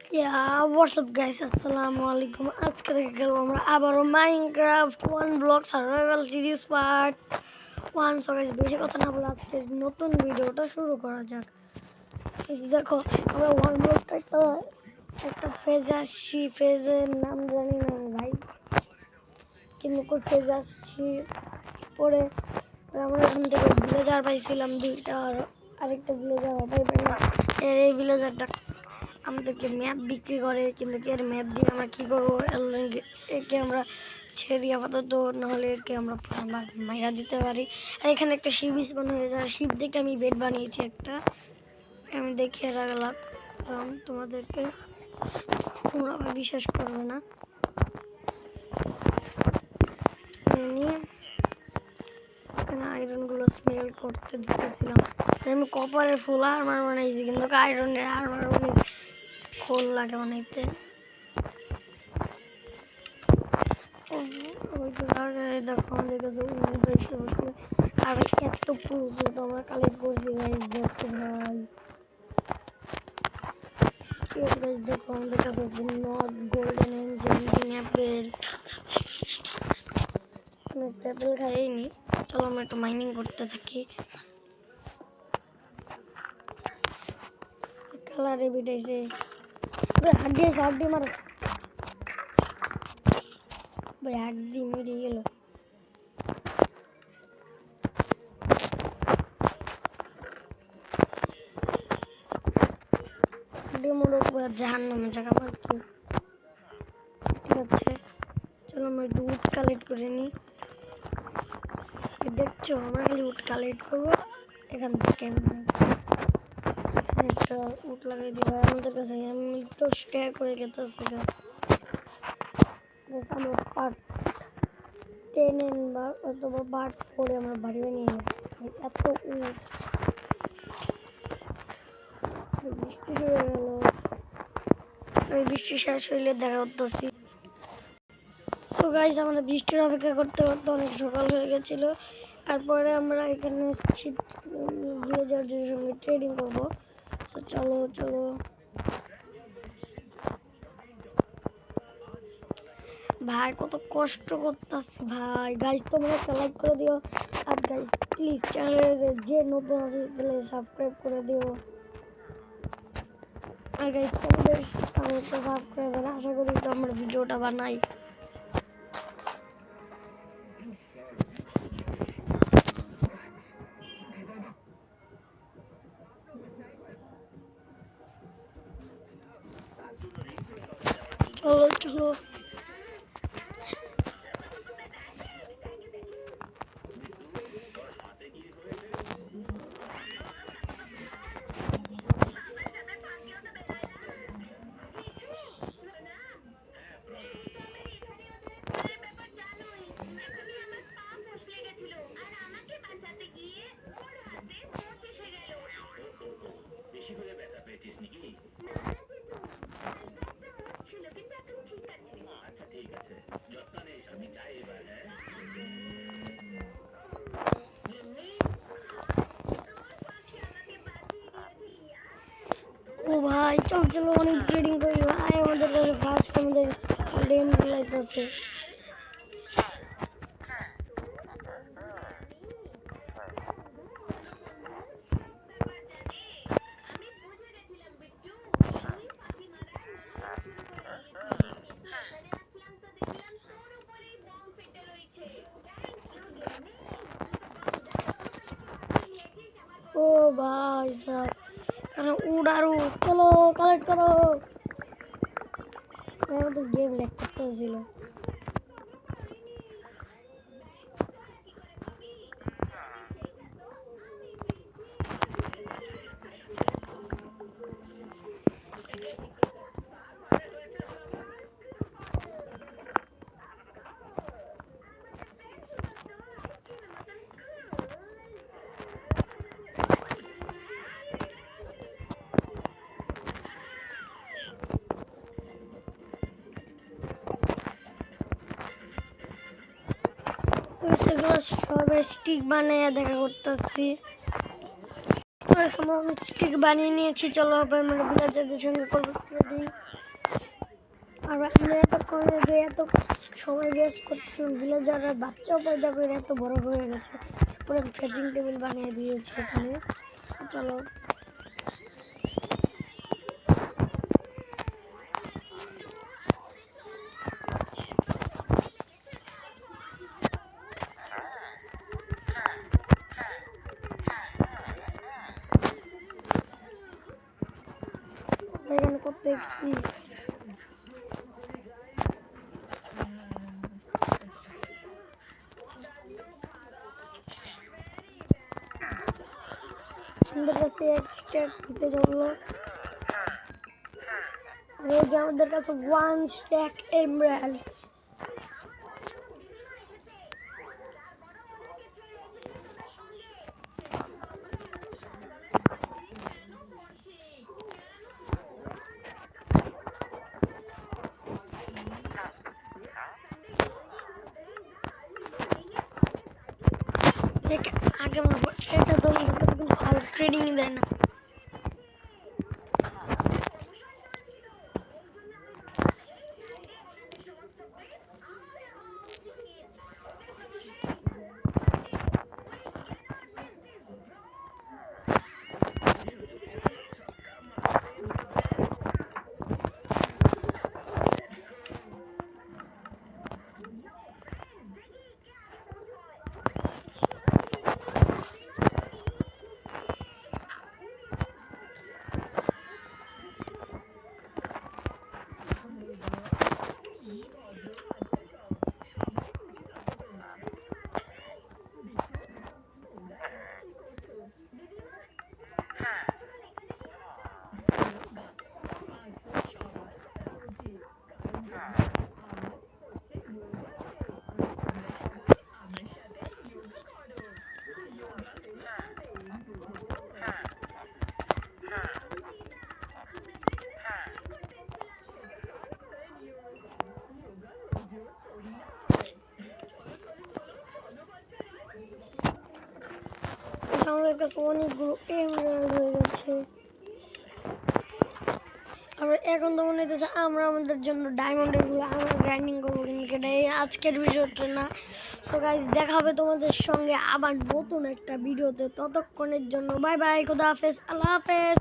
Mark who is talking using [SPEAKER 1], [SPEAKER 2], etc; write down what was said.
[SPEAKER 1] What's up guys, আসসালামু আলাইকুম। আজকে থেকে খেলবো আমরা আবারও Minecraft one block survival series part 1। So guys, বেশি কথা না বলে আজকে নতুন ভিডিওটা শুরু করা যাক। দেখো, আমরা ওয়ান ব্লক একটা ফেজ আসছি, ফেজের নাম জানি না আমি ভাই, কিন্তু কোন ফেজ আসছি। পরে আমরা এখান থেকে ভিলেজার পাইছিলাম দুইটা, আর আরেকটা ভিলেজার পাই না। এই ভিলেজারটা আমাদেরকে ম্যাপ বিক্রি করে, কিন্তু এর ম্যাপ দিয়ে আমরা কী করবো? একে আমরা ছেড়ে দিই আপাতত, নাহলে একে আমরা আবার মাইরা দিতে পারি। আর এখানে একটা শিপ স্পন হয়ে যায়, শিপ দেখে আমি বেড বানিয়েছি একটা, আমি দেখিয়ে রাখলাম তোমাদেরকে, তোমরা আবার বিশ্বাস করবে না। এখানে আয়রনগুলো স্মেল করতে দিতেছিলাম, আমি কপারের ফুল আর্মার বানাইছি, কিন্তু আয়রনের আর্মার অনেক খোল লাগে বানাইতে। দেখো আমাদের কাছে আর এত ফুল তো আমরা কালেক্ট করছি গাইস, দেখো ভাই দেখো আমাদের কাছে নট গোল্ডেন এঞ্জেল অ্যাপেল। আমি একটা অ্যাপেল খাইনি, চলো আমরা একটু মাইনিং করতে থাকি। কালারে বিটাইছে, হাড্ডি মারো ভাই, হাড্ডি মেরে গেল। জাহান্নামে জায়গা আমার কি, ঠিক আছে চলো আমরা একটু উড কালেক্ট করে নিই। দেখছো আমরা খালি উড কালেক্ট করবো এখান থেকে, একটা উড লাগাই দিই। আমাদের কাছে এমনি তো স্ট্যাক হয়ে গেছে, আমরা পার্ট 10 বা অথবা পার্ট 4 আমরা বাড়ি বানিয়ে নেব। এত উড, বৃষ্টি শুরু হয়ে গেল, বৃষ্টি শেষ হইলে দেখা করতেছি। তো গাইস, আমরা বৃষ্টির অপেক্ষা করতে করতে অনেক সকাল হয়ে গেছিল। তারপরে আমরা এখানে ভিলেজারদের সঙ্গে ট্রেডিং করবো। তো চলো ভাই, কত কষ্ট করতেছি ভাই। গাইস তোমরা একটা লাইক করে দিও, আর গাইস প্লিজ চ্যানেলে যে নতুন আছে প্লিজ সাবস্ক্রাইব করে দিও। আর গাইস তোমাদের একটা সাবস্ক্রাইবার আশা করি তো আমরা ভিডিওটা বানাই। চলো ও ভাই, চলো অনেক ট্রেডিং করি ভাই। আমাদের কাছে ফার্স্ট আমাদের ডেম লাগতেছে। ও ভাই সাহেব, কারণ উড়ারু, চলো কালেক্ট করো। আমাদের গেম ল্যাগ করতেছিল। সেগুলো সবাই স্টিক বানিয়ে দেখা করতেছি। স্টিক বানিয়ে নিয়েছি, চলো আমরা ভিলেজারদের সঙ্গে করবো ট্রেডিং। আর আমরা এতক্ষণে যে এত সময় ওয়েস্ট করতেছিলাম ভিলেজার আর বাচ্চাও পয়দা করে এত বড় হয়ে গেছে, পুরো ফেডিং টেবিল বানিয়ে দিয়েছে এখানে। চলো এখানে কত এক্সপি, আমাদের কাছে এক স্ট্যাক হতে চললো। আর এই যে আমাদের কাছে 1 স্ট্যাক এমরাল্ড। আগে এটা তো আমাদের কাছে কিন্তু ভালো ট্রেডিং দেয় না। আমাদের কাছে অনেকগুলো এমরাল্ড হয়ে গেছে। আমরা এখন তো মনে হচ্ছে আমরা আমাদের জন্য ডায়মন্ডের গুলো আমরা গ্রাইন্ডিং করবো, কিন্তু এটা এই আজকের ভিডিওটা না। তো গাইস দেখা হবে তোমাদের সঙ্গে আবার নতুন একটা ভিডিওতে, ততক্ষণের জন্য বাই বাই, খোদা হাফেজ, আল্লাহ হাফেজ।